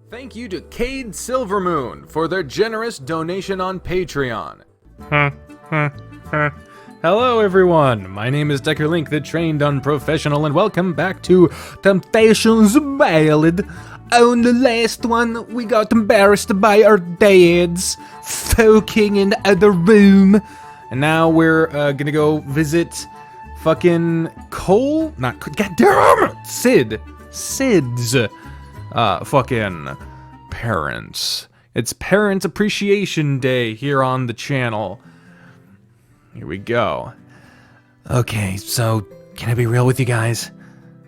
Thank you to Cade Silvermoon for their generous donation on Patreon. Hello everyone, my name is Decker Link, the trained unprofessional, and welcome back to Temptations Ballad. On the last one, we got embarrassed by our dads, fucking in the other room. And now we're gonna go visit fucking Cole? Not, goddamn! Sid's fucking parents. It's Parent Appreciation Day here on the channel. Here we go. Okay, so can I be real with you guys?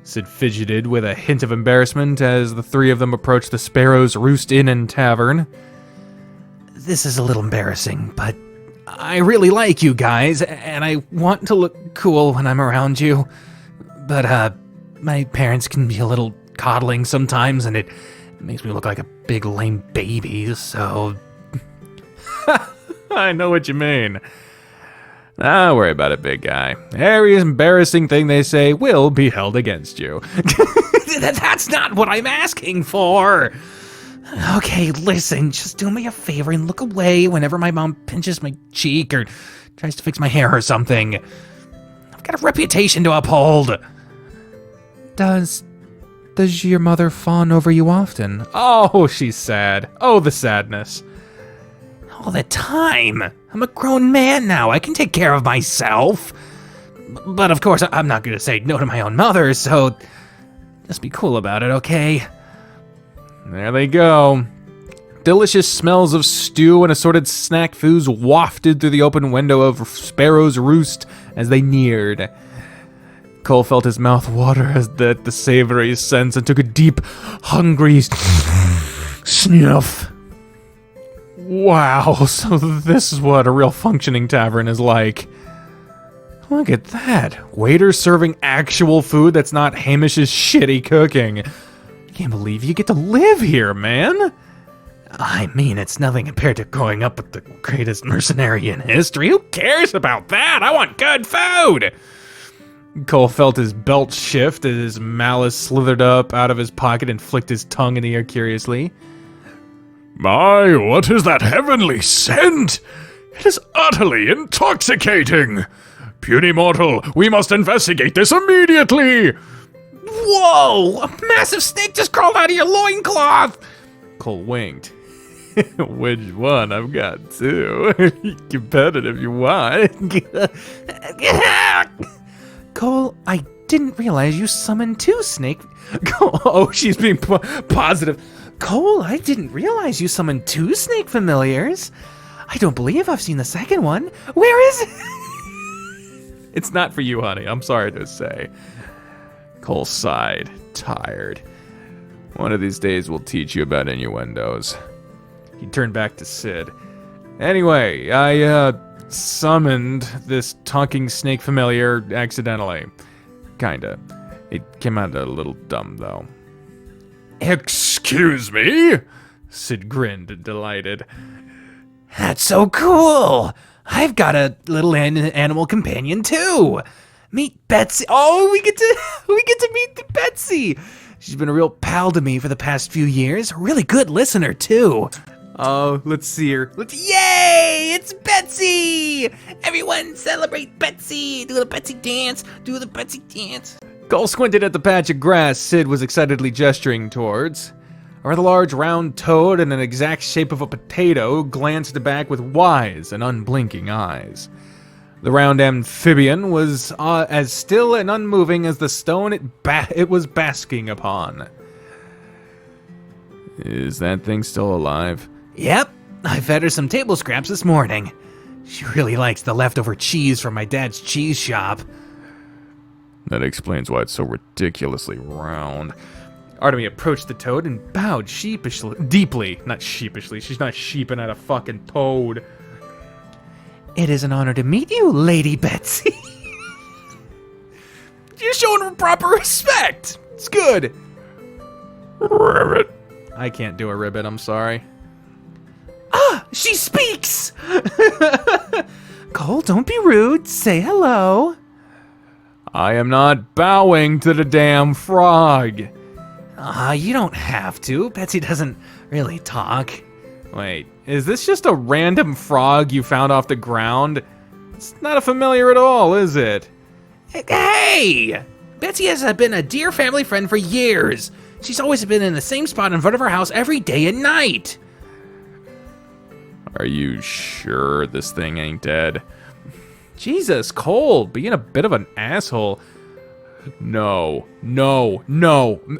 Sid fidgeted with a hint of embarrassment as the three of them approached the Sparrow's Roost Inn and Tavern. This is a little embarrassing, but I really like you guys, and I want to look cool when I'm around you. But, my parents can be a little coddling sometimes, and it makes me look like a big lame baby, so... I know what you mean. Don't worry about it, big guy. Every embarrassing thing they say will be held against you. That's not what I'm asking for! Okay, listen, just do me a favor and look away whenever my mom pinches my cheek or tries to fix my hair or something. I've got a reputation to uphold. Does your mother fawn over you often? Oh, she's sad. Oh, the sadness. All the time. I'm a grown man now. I can take care of myself. But of course, I'm not going to say no to my own mother, so just be cool about it, okay? There they go. Delicious smells of stew and assorted snack foods wafted through the open window of Sparrow's Roost as they neared. Cole felt his mouth water as the savory scents and took a deep, hungry sniff. Wow, so this is what a real functioning tavern is like. Look at that. Waiters serving actual food that's not Hamish's shitty cooking. Can't believe you get to live here, man. I mean, it's nothing compared to growing up with the greatest mercenary in history. Who cares about that? I want good food! Cole felt his belt shift as his malice slithered up out of his pocket and flicked his tongue in the air curiously. My, what is that heavenly scent? It is utterly intoxicating. Puny mortal, we must investigate this immediately. Whoa! A massive snake just crawled out of your loincloth! Cole winked. Which one? I've got two. You can pet it if you want. Cole, I didn't realize you summoned two snake... Oh, she's being positive. Cole, I didn't realize you summoned two snake familiars. I don't believe I've seen the second one. Where is it? It's not for you, honey. I'm sorry to say. Cole sighed, tired. One of these days we'll teach you about innuendos. He turned back to Sid. Anyway, I summoned this talking snake familiar accidentally. Kinda. It came out a little dumb, though. Excuse me? Sid grinned, delighted. That's so cool! I've got a little animal companion, too! Meet Betsy. Oh, we get to meet Betsy. She's been a real pal to me for the past few years. A really good listener too. Oh, let's see her. Yay! It's Betsy! Everyone celebrate Betsy. Do the Betsy dance. Do the Betsy dance. Cole squinted at the patch of grass Sid was excitedly gesturing towards. A rather large round toad in an exact shape of a potato glanced back with wise and unblinking eyes. The round amphibian was as still and unmoving as the stone it was basking upon. Is that thing still alive? Yep, I fed her some table scraps this morning. She really likes the leftover cheese from my dad's cheese shop. That explains why it's so ridiculously round. Artemy approached the toad and bowed deeply. Not sheepishly, she's not sheeping at a fucking toad. It is an honor to meet you, Lady Betsy. You're showing her proper respect. It's good. Ribbit. I can't do a ribbit, I'm sorry. Ah, she speaks! Cole, don't be rude. Say hello. I am not bowing to the damn frog. You don't have to. Betsy doesn't really talk. Wait, is this just a random frog you found off the ground? It's not a familiar at all, is it? Hey! Betsy has been a dear family friend for years. She's always been in the same spot in front of our house every day and night. Are you sure this thing ain't dead? Jesus, Cole, being a bit of an asshole. No.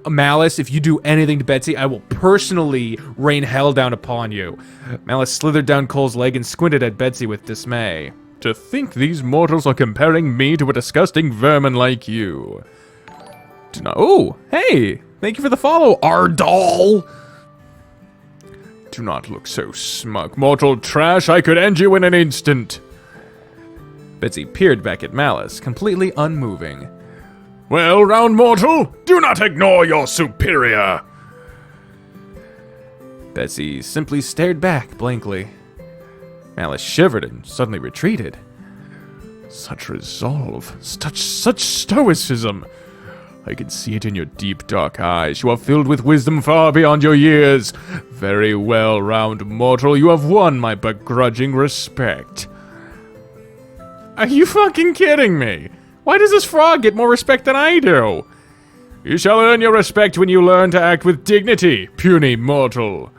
Malice, if you do anything to Betsy, I will personally rain hell down upon you. Malice slithered down Cole's leg and squinted at Betsy with dismay. To think these mortals are comparing me to a disgusting vermin like you. Oh, hey, thank you for the follow, Ardal. Do not look so smug, mortal trash. I could end you in an instant. Betsy peered back at Malice, completely unmoving. Well, round mortal, do not ignore your superior. Betsy simply stared back blankly. Malice shivered and suddenly retreated. Such resolve, such stoicism. I can see it in your deep, dark eyes. You are filled with wisdom far beyond your years. Very well, round mortal, you have won my begrudging respect. Are you fucking kidding me? Why does this frog get more respect than I do? You shall earn your respect when you learn to act with dignity, puny mortal.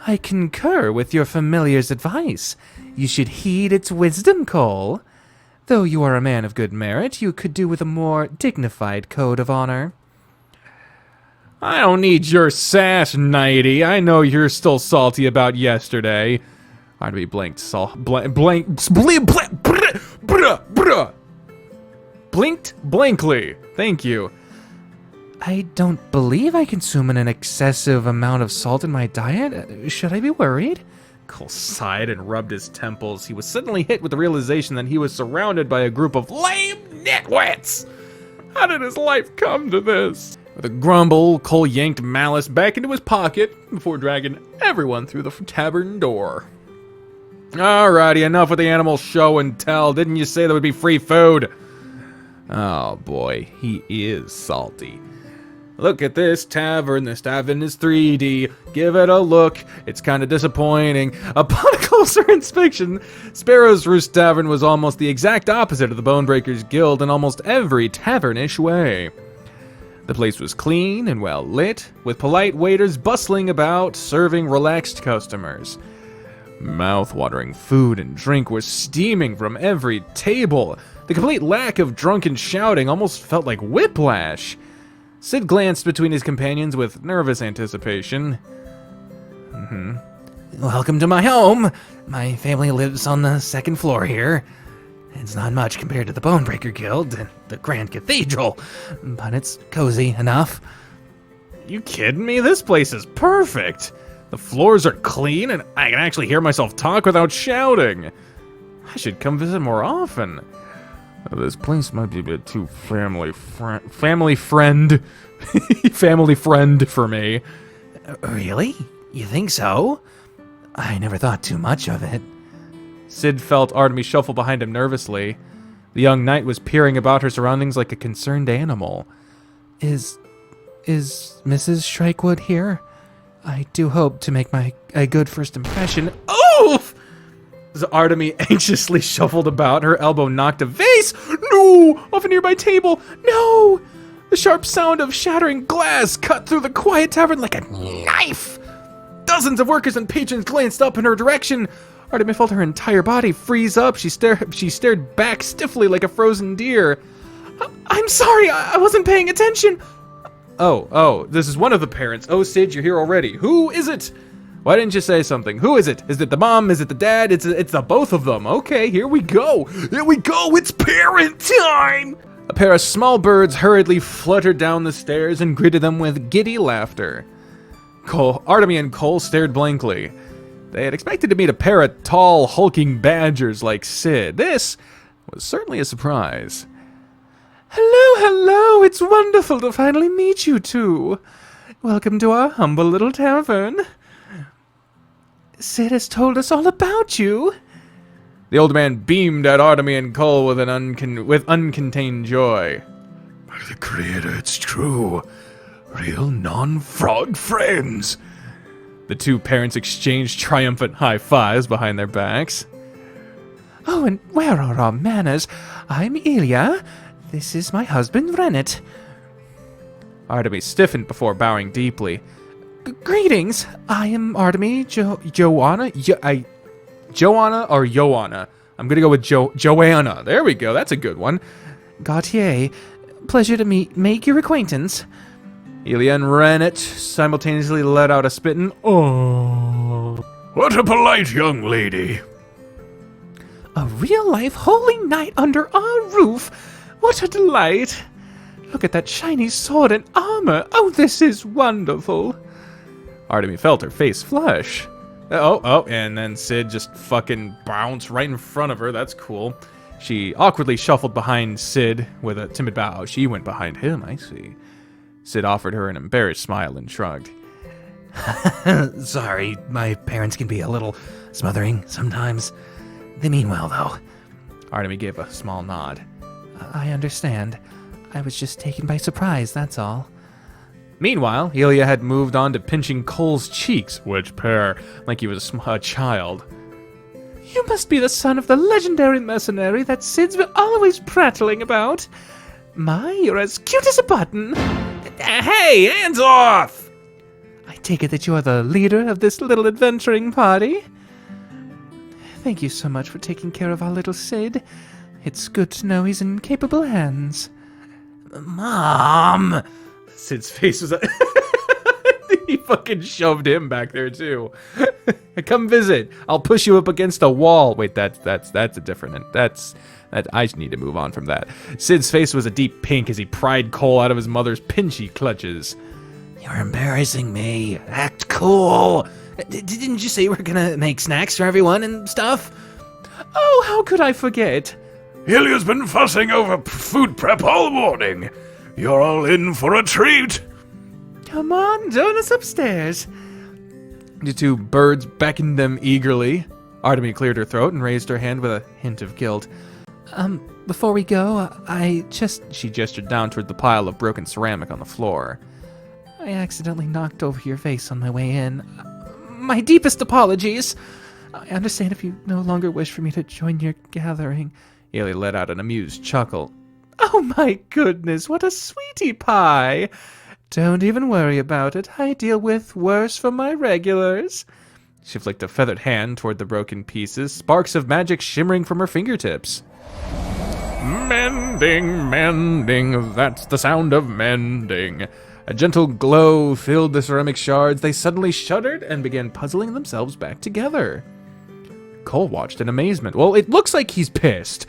I concur with your familiar's advice. You should heed its wisdom, Cole. Though you are a man of good merit, you could do with a more dignified code of honor. I don't need your sass, Nighty. I know you're still salty about yesterday. Artemy blinked blankly. Thank you. I don't believe I consume an excessive amount of salt in my diet. Should I be worried? Cole sighed and rubbed his temples. He was suddenly hit with the realization that he was surrounded by a group of lame nitwits. How did his life come to this? With a grumble, Cole yanked Malice back into his pocket before dragging everyone through the tavern door. Alrighty, enough with the animal show and tell. Didn't you say there would be free food? Oh boy, he is salty. Look at this tavern. This tavern is 3D. Give it a look. It's kind of disappointing. Upon closer inspection, Sparrow's Roost Tavern was almost the exact opposite of the Bonebreakers Guild in almost every tavernish way. The place was clean and well lit, with polite waiters bustling about, serving relaxed customers. Mouth-watering food and drink were steaming from every table. The complete lack of drunken shouting almost felt like whiplash. Sid glanced between his companions with nervous anticipation. Welcome to my home. My family lives on the second floor here. It's not much compared to the Bonebreaker Guild and the Grand Cathedral, but it's cozy enough. You kidding me? This place is perfect. The floors are clean and I can actually hear myself talk without shouting. I should come visit more often. This place might be a bit too family friend for me. Really? You think so? I never thought too much of it. Sid felt Artemy shuffle behind him nervously. The young knight was peering about her surroundings like a concerned animal. Is Mrs. Shrikewood here? I do hope to make a good first impression. Oof! As Artemy anxiously shuffled about, her elbow knocked a vase. No! Off a nearby table. No! The sharp sound of shattering glass cut through the quiet tavern like a knife. Dozens of workers and patrons glanced up in her direction. Artemy felt her entire body freeze up. She stared back stiffly like a frozen deer. I'm sorry, I wasn't paying attention. Oh, this is one of the parents. Oh, Sid, you're here already. Who is it? Why didn't you say something? Who is it? Is it the mom? Is it the dad? It's the both of them. Okay, here we go. Here we go. It's parent time. A pair of small birds hurriedly fluttered down the stairs and greeted them with giddy laughter. Artemy and Cole stared blankly. They had expected to meet a pair of tall, hulking badgers like Sid. This was certainly a surprise. Hello, it's wonderful to finally meet you two. Welcome to our humble little tavern. Sid has told us all about you. The old man beamed at Artemy and Cole with uncontained joy. By the Creator, it's true. Real non-fraud friends. The two parents exchanged triumphant high fives behind their backs. Oh, and where are our manners? I'm Ilya. This is my husband, Rennett. Artemy stiffened before bowing deeply. Greetings. I am Artemy Joanna. Joanna or Joanna? I'm gonna go with Joanna. There we go. That's a good one. Gautier. Pleasure to make your acquaintance. Ilya and Rennett simultaneously let out a spittin' "Oh." What a polite young lady. A real-life holy night under our roof. What a delight. Look at that shiny sword and armor. Oh, this is wonderful. Artemy felt her face flush. Oh, and then Sid just fucking bounced right in front of her. That's cool. She awkwardly shuffled behind Sid with a timid bow. She went behind him, I see. Sid offered her an embarrassed smile and shrugged. Sorry, my parents can be a little smothering sometimes. They mean well, though. Artemy gave a small nod. I understand. I was just taken by surprise, that's all. Meanwhile, Ilya had moved on to pinching Cole's cheeks, which pair, like he was a child. You must be the son of the legendary mercenary that Sid's were always prattling about. My, you're as cute as a button. Hey, hands off! I take it that you're the leader of this little adventuring party. Thank you so much for taking care of our little Sid. It's good to know he's in capable hands. Mom! Sid's face was... He fucking shoved him back there, too. Come visit. I'll push you up against a wall. Wait, that's a different... I just need to move on from that. Sid's face was a deep pink as he pried Cole out of his mother's pinchy clutches. You're embarrassing me. Act cool. Didn't you say we're gonna make snacks for everyone and stuff? Oh, how could I forget? Ilya's been fussing over food prep all morning. You're all in for a treat. Come on, join us upstairs. The two birds beckoned them eagerly. Artemy cleared her throat and raised her hand with a hint of guilt. Before we go, She gestured down toward the pile of broken ceramic on the floor. I accidentally knocked over your vase on my way in. My deepest apologies. I understand if you no longer wish for me to join your gathering. Ilya let out an amused chuckle. Oh my goodness, what a sweetie pie! Don't even worry about it. I deal with worse from my regulars. She flicked a feathered hand toward the broken pieces, sparks of magic shimmering from her fingertips. Mending, mending, that's the sound of mending. A gentle glow filled the ceramic shards. They suddenly shuddered and began puzzling themselves back together. Cole watched in amazement. Well, it looks like he's pissed.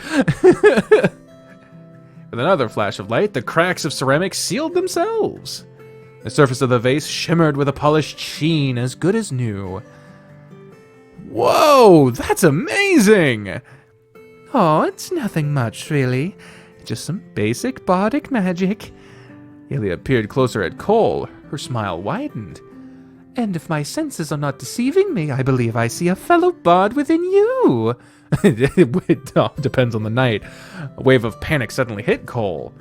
With another flash of light, the cracks of ceramic sealed themselves. The surface of the vase shimmered with a polished sheen as good as new. Whoa, that's amazing! Oh, it's nothing much, really. Just some basic bardic magic. Ilya peered closer at Cole. Her smile widened. And if my senses are not deceiving me, I believe I see a fellow bard within you. It depends on the night. A wave of panic suddenly hit Cole.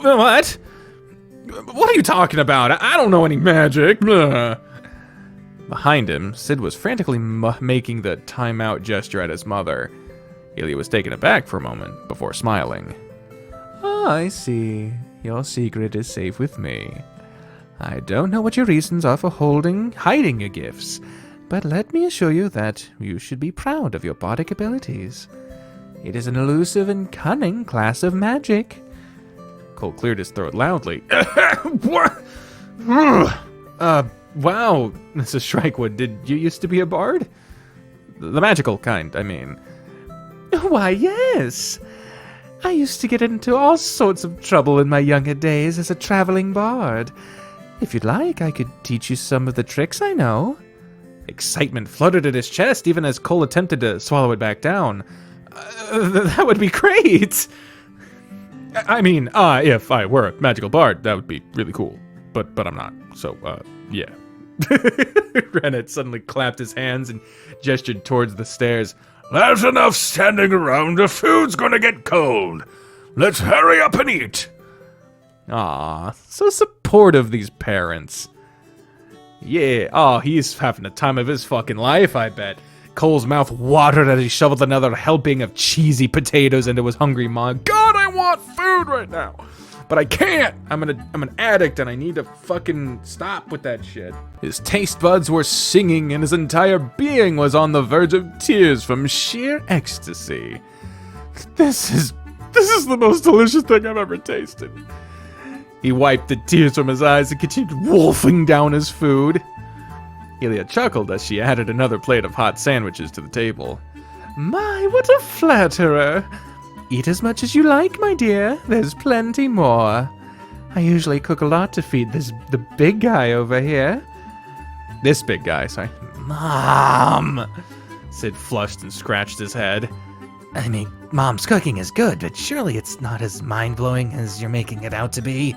What? What are you talking about? I don't know any magic. Blah. Behind him, Sid was frantically making the time-out gesture at his mother. Ilya was taken aback for a moment before smiling. Oh, I see. Your secret is safe with me. I don't know what your reasons are for hiding your gifts, but let me assure you that you should be proud of your bardic abilities. It is an elusive and cunning class of magic. Cole cleared his throat loudly. What? Wow, Mrs. Shrikewood, did you used to be a bard? The magical kind, I mean. Why, yes. I used to get into all sorts of trouble in my younger days as a traveling bard. If you'd like, I could teach you some of the tricks I know. Excitement fluttered at his chest even as Cole attempted to swallow it back down. That would be great! I mean, if I were a magical bard, that would be really cool. But I'm not, so, yeah. Rennett suddenly clapped his hands and gestured towards the stairs. There's enough standing around. The food's gonna get cold. Let's hurry up and eat. Aw, so supportive, these parents. Yeah, oh, he's having the time of his fucking life, I bet. Cole's mouth watered as he shoveled another helping of cheesy potatoes into his hungry maw. God, I want food right now! But I can't! I'm an addict and I need to fucking stop with that shit. His taste buds were singing and his entire being was on the verge of tears from sheer ecstasy. This is the most delicious thing I've ever tasted. He wiped the tears from his eyes and continued wolfing down his food. Ilia chuckled as she added another plate of hot sandwiches to the table. My, what a flatterer! Eat as much as you like, my dear. There's plenty more. I usually cook a lot to feed the big guy over here. This big guy, sorry. Mom! Sid flushed and scratched his head. I mean, Mom's cooking is good, but surely it's not as mind-blowing as you're making it out to be.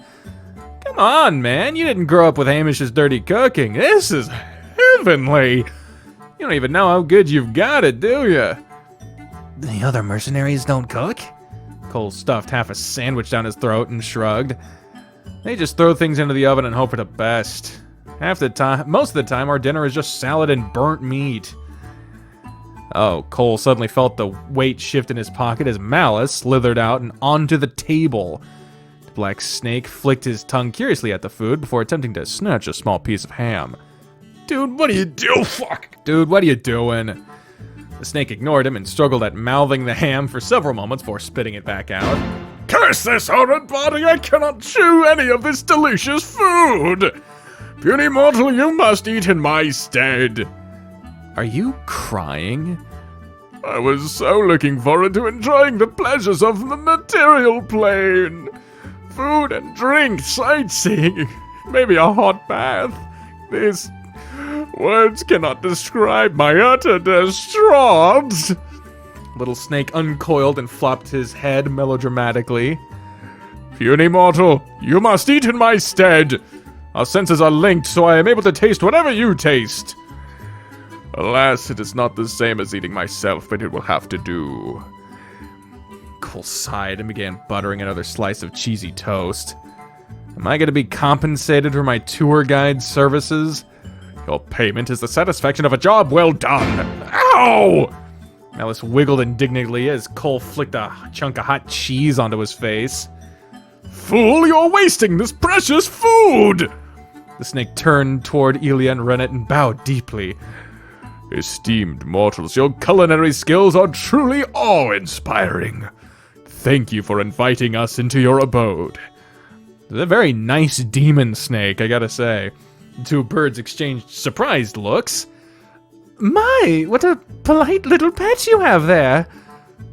Come on, man. You didn't grow up with Hamish's dirty cooking. This is heavenly. You don't even know how good you've got it, do you? The other mercenaries don't cook? Cole stuffed half a sandwich down his throat and shrugged. They just throw things into the oven and hope for the best. Most of the time, our dinner is just salad and burnt meat. Oh, Cole suddenly felt the weight shift in his pocket as Malice slithered out and onto the table. The black snake flicked his tongue curiously at the food before attempting to snatch a small piece of ham. Dude, what are you doing? Fuck! Dude, what are you doing? The snake ignored him and struggled at mouthing the ham for several moments before spitting it back out. Curse this horrid body! I cannot chew any of this delicious food! Puny mortal, you must eat in my stead! Are you crying? I was so looking forward to enjoying the pleasures of the material plane. Food and drink, sightseeing, maybe a hot bath. These words cannot describe my utter distraught. Little Snake uncoiled and flopped his head melodramatically. Puny mortal, you must eat in my stead. Our senses are linked, so I am able to taste whatever you taste. Alas, it is not the same as eating myself, but it will have to do. Cole sighed and began buttering another slice of cheesy toast. Am I going to be compensated for my tour guide services? Your payment is the satisfaction of a job well done. Ow! Malice wiggled indignantly as Cole flicked a chunk of hot cheese onto his face. Fool, you're wasting this precious food! The snake turned toward Ilya and Rennett and bowed deeply. Esteemed mortals, your culinary skills are truly awe-inspiring. Thank you for inviting us into your abode. It's a very nice demon snake, I gotta say. The two birds exchanged surprised looks. My, what a polite little pet you have there.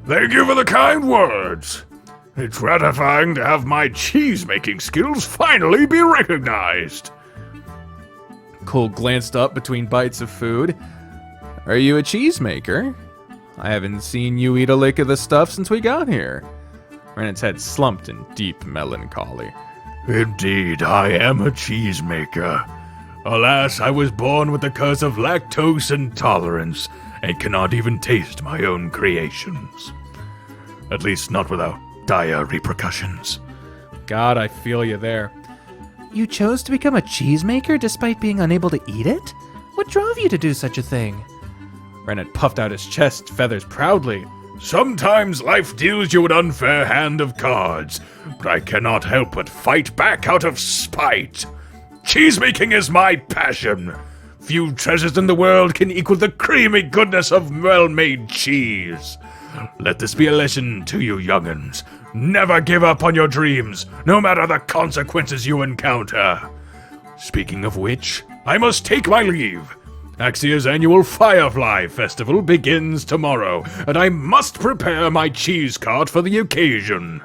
Thank you for the kind words. It's gratifying to have my cheese-making skills finally be recognized. Cole glanced up between bites of food. Are you a cheesemaker? I haven't seen you eat a lick of the stuff since we got here. Rennett's head slumped in deep melancholy. Indeed, I am a cheesemaker. Alas, I was born with the curse of lactose intolerance and cannot even taste my own creations. At least not without dire repercussions. God, I feel you there. You chose to become a cheesemaker despite being unable to eat it? What drove you to do such a thing? Rennett puffed out his chest feathers proudly. Sometimes life deals you an unfair hand of cards, but I cannot help but fight back out of spite. Cheesemaking is my passion. Few treasures in the world can equal the creamy goodness of well-made cheese. Let this be a lesson to you young'uns. Never give up on your dreams, no matter the consequences you encounter. Speaking of which, I must take my leave. Axia's annual Firefly Festival begins tomorrow, and I must prepare my cheese cart for the occasion.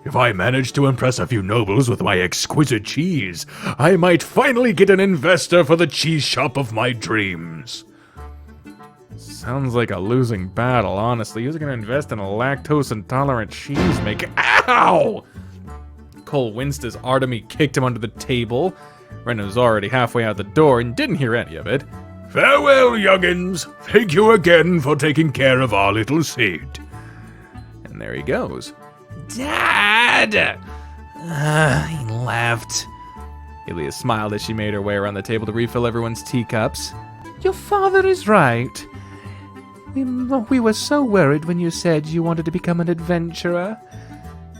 If I manage to impress a few nobles with my exquisite cheese, I might finally get an investor for the cheese shop of my dreams. Sounds like a losing battle, honestly. Who's gonna invest in a lactose-intolerant cheesemaker? Ow! Cole winced as Artemy kicked him under the table. Rennett was already halfway out the door and didn't hear any of it. Farewell, young'uns. Thank you again for taking care of our little seed. And there he goes. Dad! He left. Ilia smiled as she made her way around the table to refill everyone's teacups. Your father is right. We were so worried when you said you wanted to become an adventurer.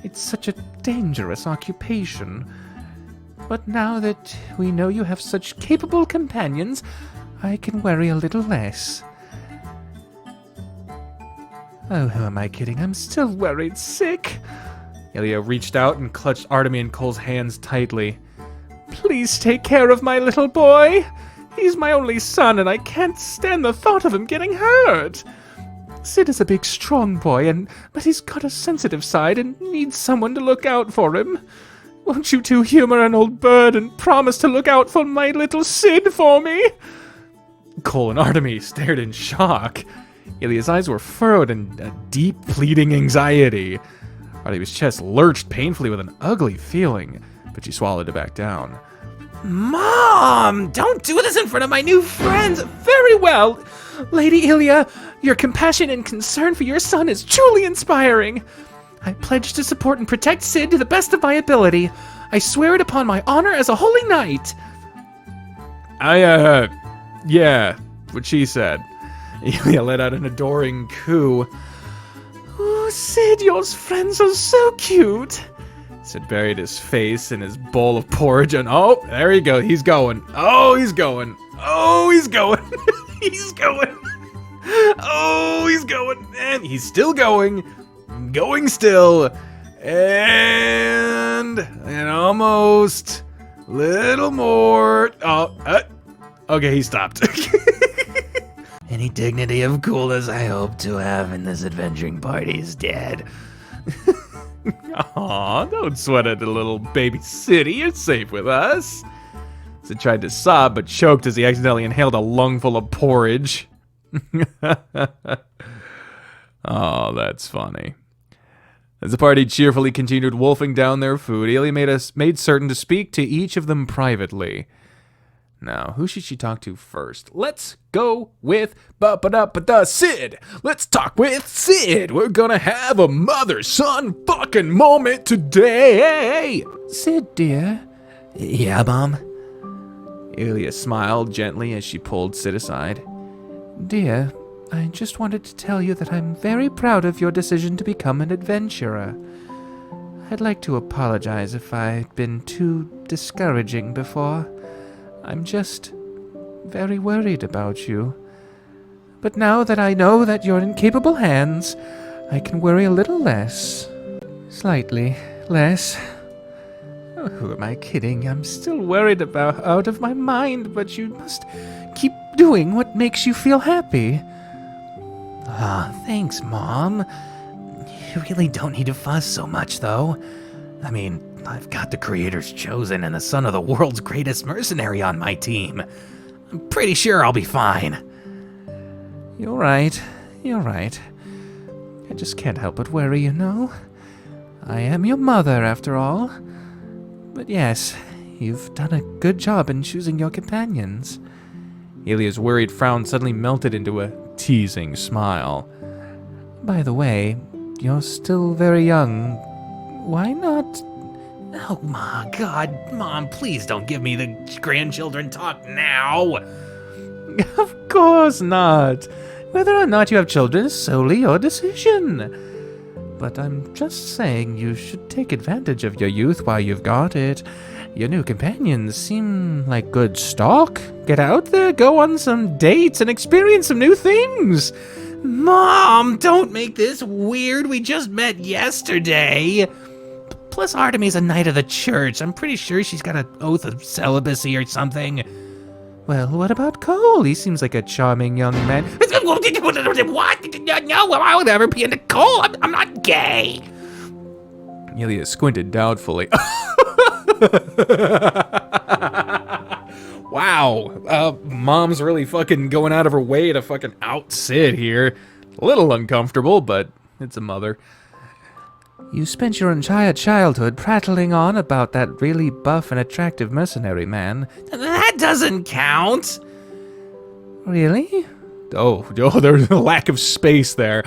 It's such a dangerous occupation. But now that we know you have such capable companions, I can worry a little less. Oh, who am I kidding? I'm still worried sick. Ilya reached out and clutched Artemy and Cole's hands tightly. Please take care of my little boy. He's my only son, and I can't stand the thought of him getting hurt. Sid is a big, strong boy, but he's got a sensitive side and needs someone to look out for him. Won't you two humor an old bird and promise to look out for my little Sid for me? Cole and Artemy stared in shock. Ilya's eyes were furrowed in a deep, pleading anxiety. Artemy's chest lurched painfully with an ugly feeling, but she swallowed it back down. Mom! Don't do this in front of my new friends! Very well! Lady Ilya, your compassion and concern for your son is truly inspiring. I pledge to support and protect Sid to the best of my ability. I swear it upon my honor as a holy knight. Yeah, what she said. Ilya let out an adoring coo. Oh, Sid, your friends are so cute. Sid buried his face in his bowl of porridge and oh, there he goes. He's going. Oh, he's going. Oh, he's going. He's going. Oh, he's going. And he's still going. Going still. And almost. Little more. Oh, okay, he stopped. Any dignity of coolness I hope to have in this adventuring party is dead. Aw, don't sweat it, little baby City. You're safe with us. Sid tried to sob, but choked as he accidentally inhaled a lungful of porridge. Oh, that's funny. As the party cheerfully continued wolfing down their food, Ilya made certain to speak to each of them privately. Now, who should she talk to first? Let's go with Sid. Let's talk with Sid. We're gonna have a mother-son fucking moment today. Sid, dear. Yeah, Mom? Ilya smiled gently as she pulled Sid aside. Dear, I just wanted to tell you that I'm very proud of your decision to become an adventurer. I'd like to apologize if I'd been too discouraging before. I'm just very worried about you. But now that I know that you're in capable hands, I can worry a little less. Slightly less. Oh, who am I kidding? I'm still worried about out of my mind, but you must keep doing what makes you feel happy. Ah, thanks, Mom. You really don't need to fuss so much, though. I mean, I've got the Creator's Chosen and the son of the world's greatest mercenary on my team. I'm pretty sure I'll be fine. You're right. I just can't help but worry, you know. I am your mother, after all. But yes, you've done a good job in choosing your companions. Ilya's worried frown suddenly melted into a teasing smile. By the way, you're still very young. Why not? Oh my God, Mom, please don't give me the grandchildren talk now. Of course not. Whether or not you have children is solely your decision. But I'm just saying you should take advantage of your youth while you've got it. Your new companions seem like good stock. Get out there, go on some dates, and experience some new things. Mom, don't make this weird. We just met yesterday. Plus, Artemy's a knight of the church. I'm pretty sure she's got an oath of celibacy or something. Well, what about Cole? He seems like a charming young man. What? No, I would never be into Cole. I'm not gay. Ilya squinted doubtfully. Wow. Mom's really fucking going out of her way to fucking out Sid here. A little uncomfortable, but it's a mother. You spent your entire childhood prattling on about that really buff and attractive mercenary man. That doesn't count. Really? Oh, there's a lack of space there.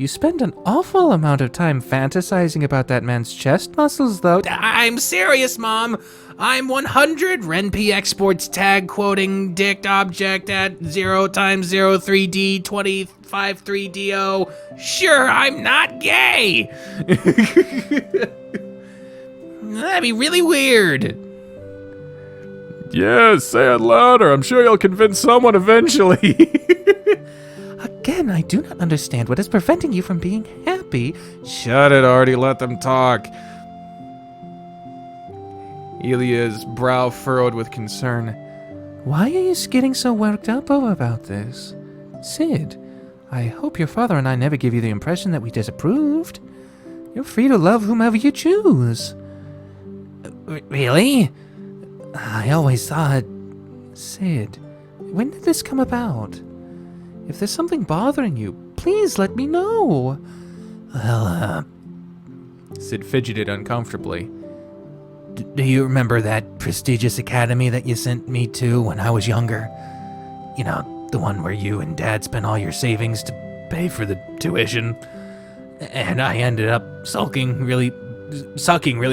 You spend an awful amount of time fantasizing about that man's chest muscles, though. I'm serious, Mom. I'm 100 RenP exports tag quoting dict object at 0 times 0 3D 25 3DO. Sure, I'm not gay. That'd be really weird. Yeah, say it louder. I'm sure you'll convince someone eventually. Again, I do not understand what is preventing you from being happy. Shut it, Artie. Let them talk. Ilya's brow furrowed with concern. Why are you getting so worked up about this? Sid, I hope your father and I never give you the impression that we disapproved. You're free to love whomever you choose. Really? I always thought... Sid, when did this come about? If there's something bothering you, please let me know. Well, Sid fidgeted uncomfortably. Do you remember that prestigious academy that you sent me to when I was younger? You know, the one where you and Dad spent all your savings to pay for the tuition. And I ended up sucking really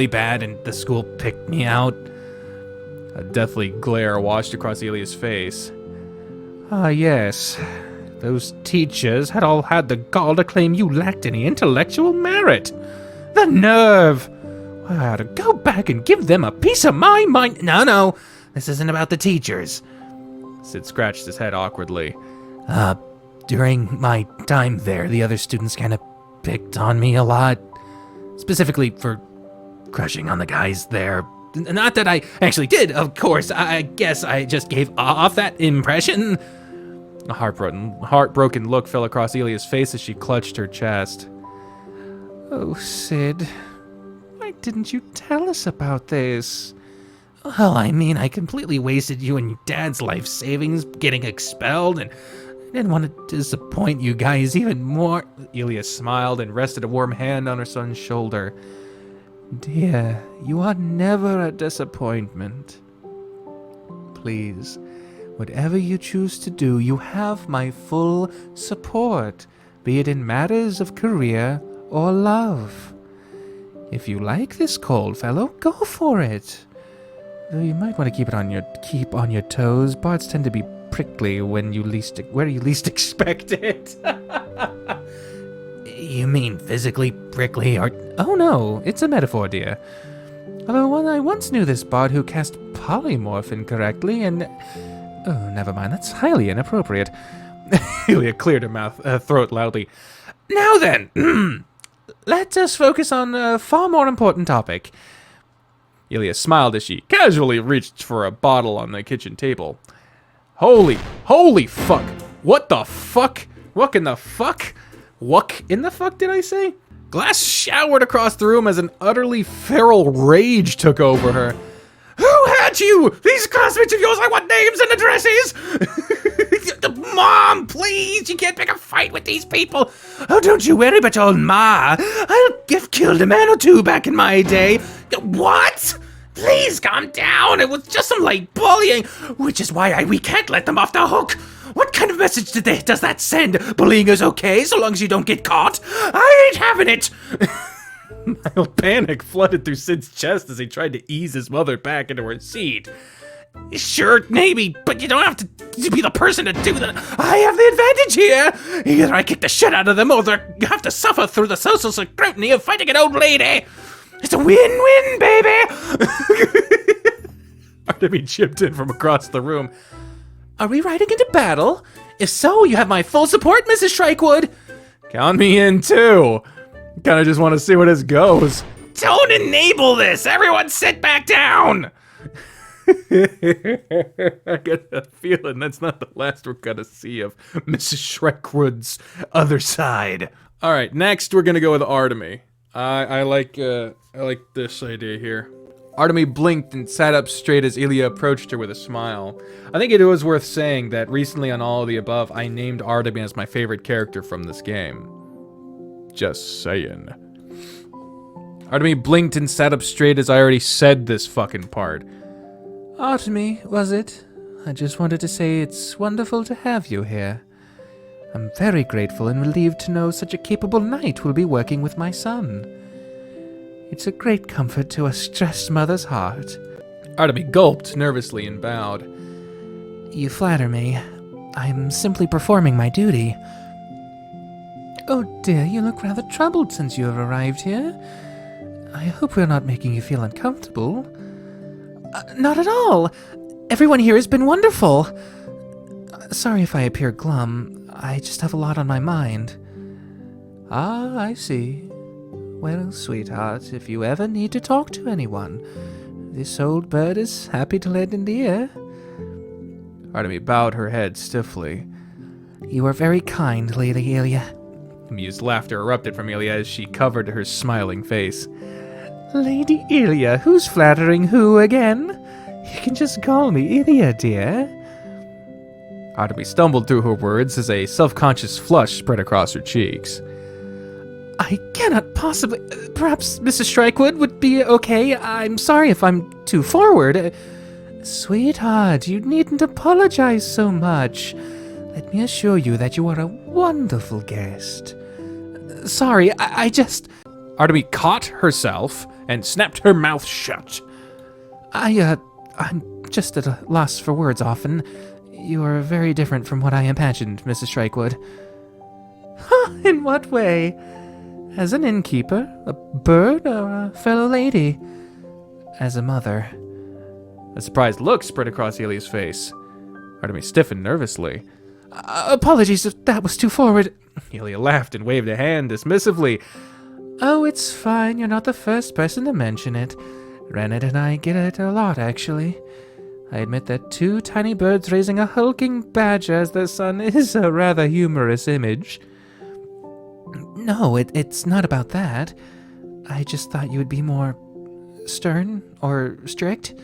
bad, and the school picked me out. A deathly glare washed across Ilya's face. Ah, yes. Those teachers had all had the gall to claim you lacked any intellectual merit. The nerve! I ought to go back and give them a piece of my mind. No, this isn't about the teachers. Sid scratched his head awkwardly. During my time there, the other students kind of picked on me a lot. Specifically for crushing on the guys there. Not that I actually did, of course. I guess I just gave off that impression. A heartbroken look fell across Ilya's face as she clutched her chest. Oh, Sid, why didn't you tell us about this? Well, I mean, I completely wasted you and your Dad's life savings getting expelled, and I didn't want to disappoint you guys even more. Ilya smiled and rested a warm hand on her son's shoulder. Dear, you are never a disappointment. Please, whatever you choose to do, you have my full support, be it in matters of career or love. If you like this cold fellow, go for it. Though you might want to keep on your toes. Bards tend to be prickly where you least expect it. You mean physically prickly or... Oh no, it's a metaphor, dear. Although I once knew this bard who cast polymorph incorrectly and... Oh, never mind, that's highly inappropriate. Ilya cleared her throat loudly. Now then, let us focus on a far more important topic. Ilya smiled as she casually reached for a bottle on the kitchen table. Holy fuck. What the fuck? What in the fuck? What in the fuck did I say? Glass showered across the room as an utterly feral rage took over her. Who had you? These classmates of yours, I want names and addresses! Mom, please, you can't pick a fight with these people. Oh, don't you worry about old Ma. I've killed a man or two back in my day. What? Please calm down. It was just some light bullying, which is why we can't let them off the hook. What kind of message does that send? Bullying is okay so long as you don't get caught. I ain't having it. Mild panic flooded through Sid's chest as he tried to ease his mother back into her seat. Sure, maybe, but you don't have to be the person to do that. I have the advantage here. Either I kick the shit out of them or they have to suffer through the social scrutiny of fighting an old lady. It's a win-win, baby. Artemy chipped in from across the room. Are we riding into battle? If so, you have my full support, Mrs. Shrikewood. Count me in, too. Kinda just want to see where this goes. Don't enable this! Everyone sit back down! I got a feeling that's not the last we're gonna see of Mrs. Shrikewood's other side. Alright, next we're gonna go with Artemy. I like this idea here. Artemy blinked and sat up straight as Ilya approached her with a smile. I think it was worth saying that recently on All of the Above, I named Artemy as my favorite character from this game. Just saying. Artemy blinked and sat up straight as I already said this fucking part. Artemy, was it? I just wanted to say it's wonderful to have you here. I'm very grateful and relieved to know such a capable knight will be working with my son. It's a great comfort to a stressed mother's heart. Artemy gulped nervously and bowed. You flatter me. I'm simply performing my duty. Oh dear, you look rather troubled since you have arrived here. I hope we're not making you feel uncomfortable. Not at all. Everyone here has been wonderful. Sorry if I appear glum. I just have a lot on my mind. Ah, I see. Well, sweetheart, if you ever need to talk to anyone, this old bird is happy to lend an ear. Artemy bowed her head stiffly. You are very kind, Lady Ilya. Amused laughter erupted from Ilya as she covered her smiling face. Lady Ilya, who's flattering who again? You can just call me Ilya, dear. Artemy stumbled through her words as a self-conscious flush spread across her cheeks. I cannot possibly... Perhaps Mrs. Strikewood would be okay. I'm sorry if I'm too forward. Sweetheart, you needn't apologize so much. Let me assure you that you are a wonderful guest. Sorry, I just... Artemy caught herself and snapped her mouth shut. I'm just at a loss for words often. You are very different from what I imagined, Mrs. Strikewood. Huh, in what way? As an innkeeper, a bird, or a fellow lady? As a mother. A surprised look spread across Ilya's face. Artemy stiffened nervously. Apologies if that was too forward. Ilya laughed and waved a hand dismissively. Oh, it's fine. You're not the first person to mention it. Rennett and I get it a lot, actually. I admit that two tiny birds raising a hulking badger as their son is a rather humorous image. No, it's not about that. I just thought you would be more stern or strict.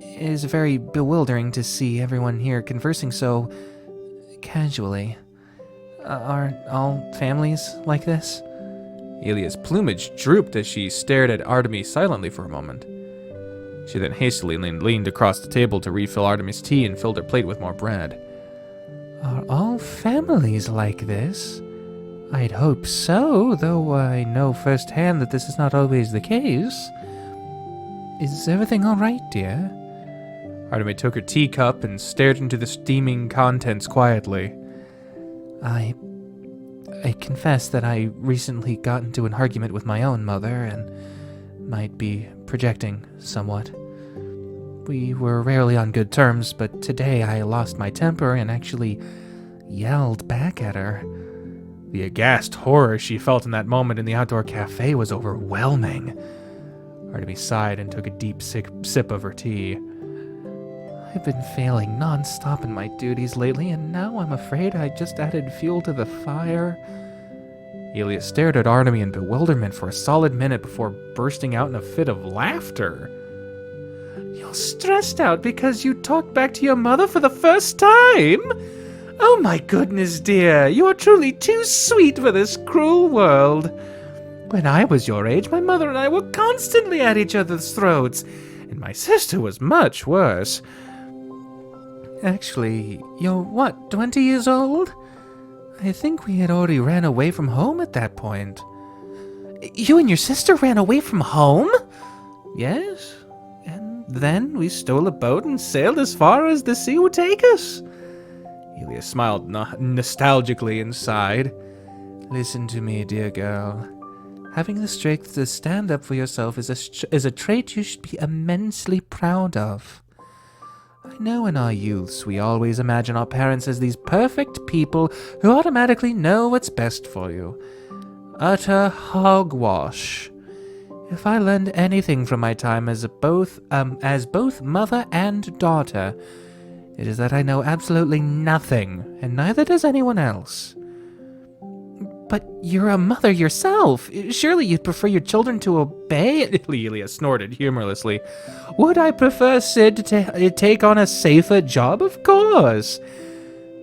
It is very bewildering to see everyone here conversing so casually. Aren't all families like this? Ilya's plumage drooped as she stared at Artemy silently for a moment. She then hastily leaned across the table to refill Artemy's tea and filled her plate with more bread. Are all families like this? I'd hope so, though I know firsthand that this is not always the case. Is everything all right, dear? Artemy took her teacup and stared into the steaming contents quietly. I confess that I recently got into an argument with my own mother and might be projecting somewhat. We were rarely on good terms, but today I lost my temper and actually yelled back at her. The aghast horror she felt in that moment in the outdoor cafe was overwhelming. Artemy sighed and took a deep sip of her tea. I've been failing non-stop in my duties lately, and now I'm afraid I just added fuel to the fire. Ilya stared at Artemy in bewilderment for a solid minute before bursting out in a fit of laughter. You're stressed out because you talked back to your mother for the first time? Oh my goodness, dear, you are truly too sweet for this cruel world. When I was your age, my mother and I were constantly at each other's throats, and my sister was much worse. Actually, you're what, 20 years old? I think we had already ran away from home at that point. You and your sister ran away from home? Yes, and then we stole a boat and sailed as far as the sea would take us. Ilya smiled nostalgically and sighed. Listen to me, dear girl. Having the strength to stand up for yourself is a trait you should be immensely proud of. I know in our youths we always imagine our parents as these perfect people who automatically know what's best for you. Utter hogwash. If I learned anything from my time as both mother and daughter, it is that I know absolutely nothing, and neither does anyone else. But you're a mother yourself. Surely you'd prefer your children to obey? Ilya snorted humorlessly. Would I prefer Sid to take on a safer job? Of course.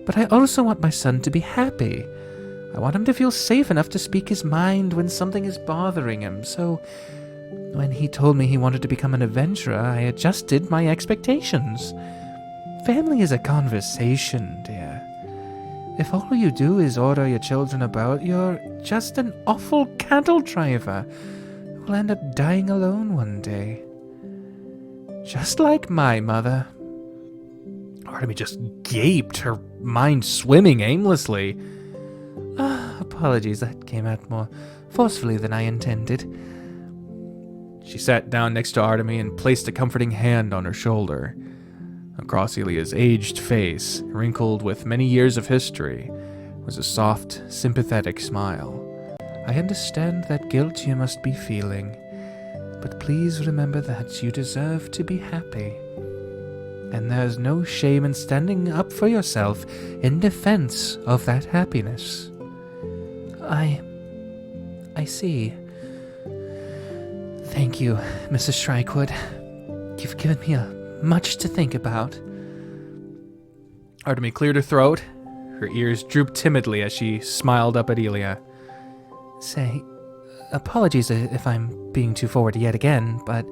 But I also want my son to be happy. I want him to feel safe enough to speak his mind when something is bothering him. So when he told me he wanted to become an adventurer, I adjusted my expectations. Family is a conversation, dear. If all you do is order your children about, you're just an awful cattle driver who will end up dying alone one day. Just like my mother. Artemy just gaped, her mind swimming aimlessly. Apologies, that came out more forcefully than I intended. She sat down next to Artemy and placed a comforting hand on her shoulder. Across Ilya's aged face, wrinkled with many years of history, was a soft, sympathetic smile. I understand that guilt you must be feeling, but please remember that you deserve to be happy. And there's no shame in standing up for yourself in defense of that happiness. I see. Thank you, Mrs. Shrikewood. You've given me much to think about. Artemy cleared her throat. Her ears drooped timidly as she smiled up at Ilya. Say, apologies if I'm being too forward yet again, but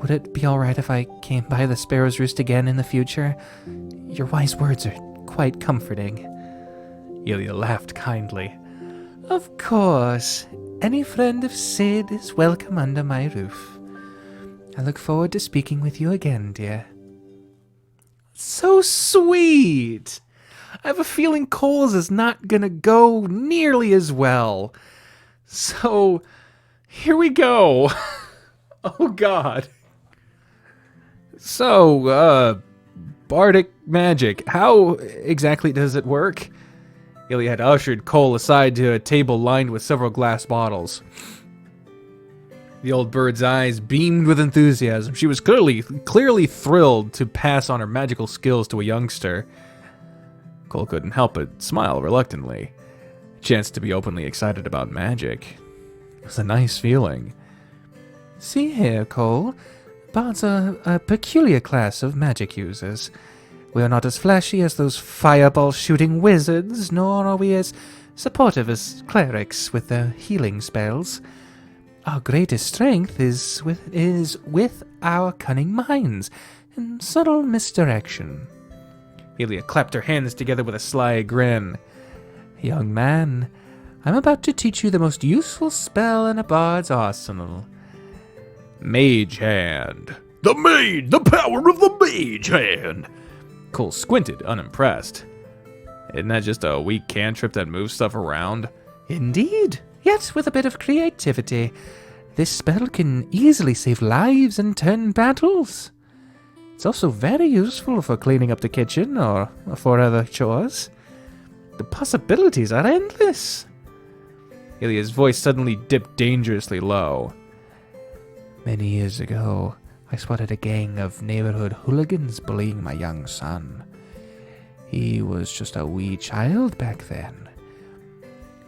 would it be alright if I came by the Sparrow's Roost again in the future? Your wise words are quite comforting. Ilya laughed kindly. Of course. Any friend of Sid is welcome under my roof. I look forward to speaking with you again, dear. So sweet! I have a feeling Cole's is not gonna go nearly as well. So, here we go. Oh, God. So, bardic magic. How exactly does it work? Ilya had ushered Cole aside to a table lined with several glass bottles. The old bird's eyes beamed with enthusiasm. She was clearly thrilled to pass on her magical skills to a youngster. Cole couldn't help but smile reluctantly. A chance to be openly excited about magic. It was a nice feeling. See here, Cole. Bards are a peculiar class of magic users. We are not as flashy as those fireball-shooting wizards, nor are we as supportive as clerics with their healing spells. Our greatest strength is with our cunning minds and subtle misdirection. Ilya clapped her hands together with a sly grin. Young man, I'm about to teach you the most useful spell in a bard's arsenal. Mage Hand. The power of the Mage Hand! Cole squinted, unimpressed. Isn't that just a weak cantrip that moves stuff around? Indeed. Yet with a bit of creativity, this spell can easily save lives and turn battles. It's also very useful for cleaning up the kitchen or for other chores. The possibilities are endless. Ilya's voice suddenly dipped dangerously low. Many years ago, I spotted a gang of neighborhood hooligans bullying my young son. He was just a wee child back then.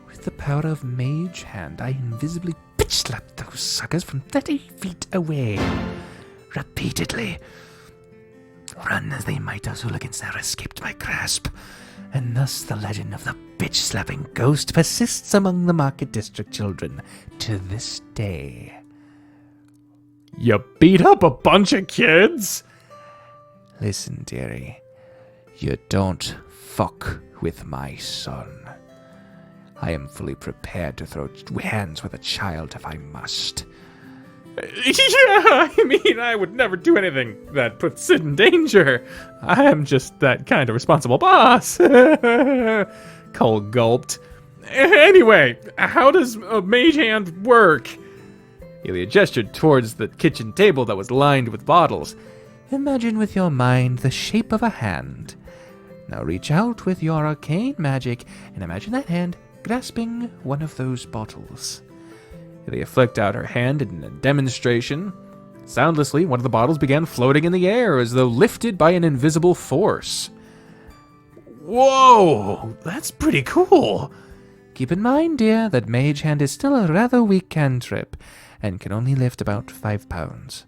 With the power of Mage Hand, I invisibly bitch-slapped those suckers from 30 feet away. Repeatedly. Run as they might, those hooligans never escaped my grasp. And thus the legend of the bitch-slapping ghost persists among the Market District children to this day. You beat up a bunch of kids? Listen, dearie. You don't fuck with my son. I am fully prepared to throw hands with a child if I must. Yeah, I mean, I would never do anything that puts Sid in danger. I am just that kind of responsible boss. Cole gulped. Anyway, how does a mage hand work? Ilya gestured towards the kitchen table that was lined with bottles. Imagine with your mind the shape of a hand. Now reach out with your arcane magic and imagine that hand grasping one of those bottles. Ilya flicked out her hand in a demonstration. Soundlessly, one of the bottles began floating in the air as though lifted by an invisible force. Whoa, that's pretty cool. Keep in mind, dear, that Mage Hand is still a rather weak cantrip and can only lift about 5 pounds.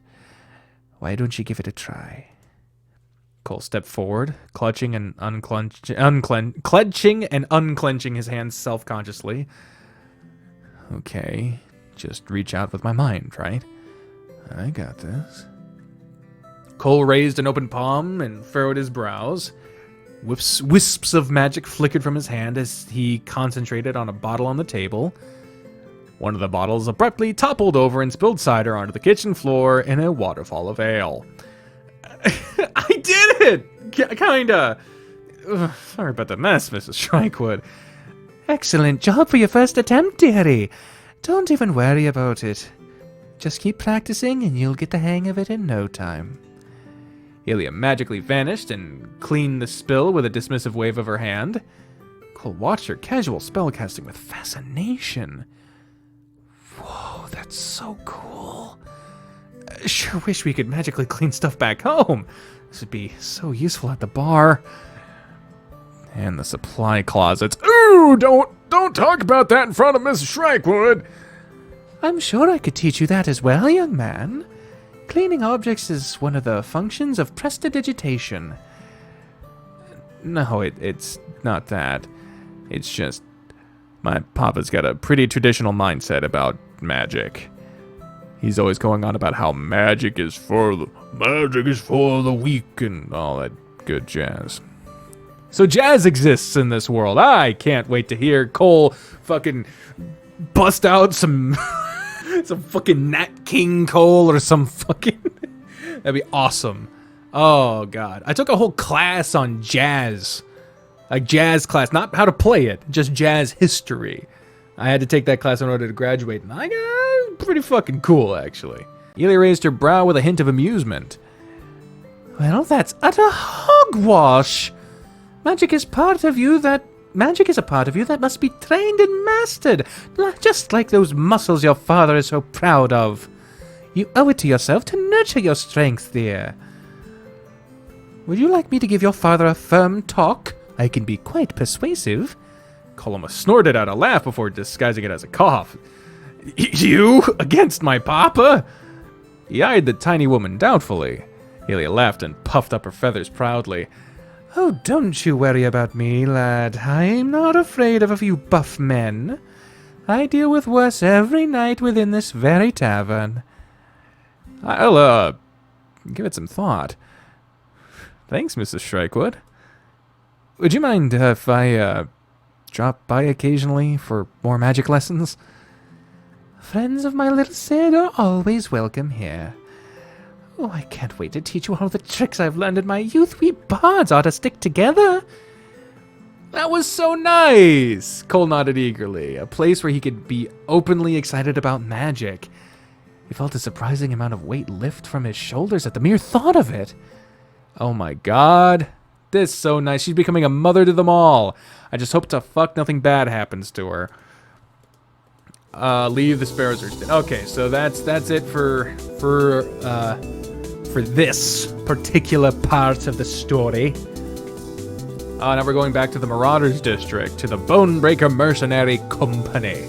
Why don't you give it a try? Cole stepped forward, clutching and unclenching his hands self-consciously. Okay, just reach out with my mind, right? I got this. Cole raised an open palm and furrowed his brows. Wisps of magic flickered from his hand as he concentrated on a bottle on the table. One of the bottles abruptly toppled over and spilled cider onto the kitchen floor in a waterfall of ale. I did it! Kinda. Ugh, sorry about the mess, Mrs. Shrikewood. Excellent job for your first attempt, dearie. Don't even worry about it. Just keep practicing and you'll get the hang of it in no time. Ilia magically vanished and cleaned the spill with a dismissive wave of her hand. Cole watched her casual spellcasting with fascination. Whoa, that's so cool. Sure wish we could magically clean stuff back home. This would be so useful at the bar. And the supply closets. Ooh, don't talk about that in front of Mrs. Shrikewood. I'm sure I could teach you that as well, young man. Cleaning objects is one of the functions of prestidigitation. No, it's not that. It's just my papa's got a pretty traditional mindset about magic. He's always going on about how magic is for the weak and all that good jazz. So jazz exists in this world. I can't wait to hear Cole fucking bust out some some fucking Nat King Cole or some fucking... That'd be awesome. Oh, God. I took a whole class on jazz. Like, jazz class. Not how to play it. Just jazz history. I had to take that class in order to graduate. And I got pretty fucking cool, actually. Ilia raised her brow with a hint of amusement. Well, that's utter hogwash. Magic is a part of you that must be trained and mastered, just like those muscles your father is so proud of. You owe it to yourself to nurture your strength, dear. Would you like me to give your father a firm talk? I can be quite persuasive. Coloma snorted out a laugh before disguising it as a cough. You? Against my papa? He eyed the tiny woman doubtfully. Ilia laughed and puffed up her feathers proudly. Oh, don't you worry about me, lad. I'm not afraid of a few buff men. I deal with worse every night within this very tavern. I'll, give it some thought. Thanks, Mrs. Shrikewood. Would you mind if I, drop by occasionally for more magic lessons? Friends of my little Sid are always welcome here. Oh, I can't wait to teach you all the tricks I've learned in my youth. We bards ought to stick together. That was so nice! Cole nodded eagerly, a place where he could be openly excited about magic. He felt a surprising amount of weight lift from his shoulders at the mere thought of it. Oh my god. This is so nice. She's becoming a mother to them all. I just hope to fuck nothing bad happens to her. Leave the sparrows are dead. Okay, so that's it for this particular part of the story. Now we're going back to the Marauders District, to the Bonebreaker Mercenary Company.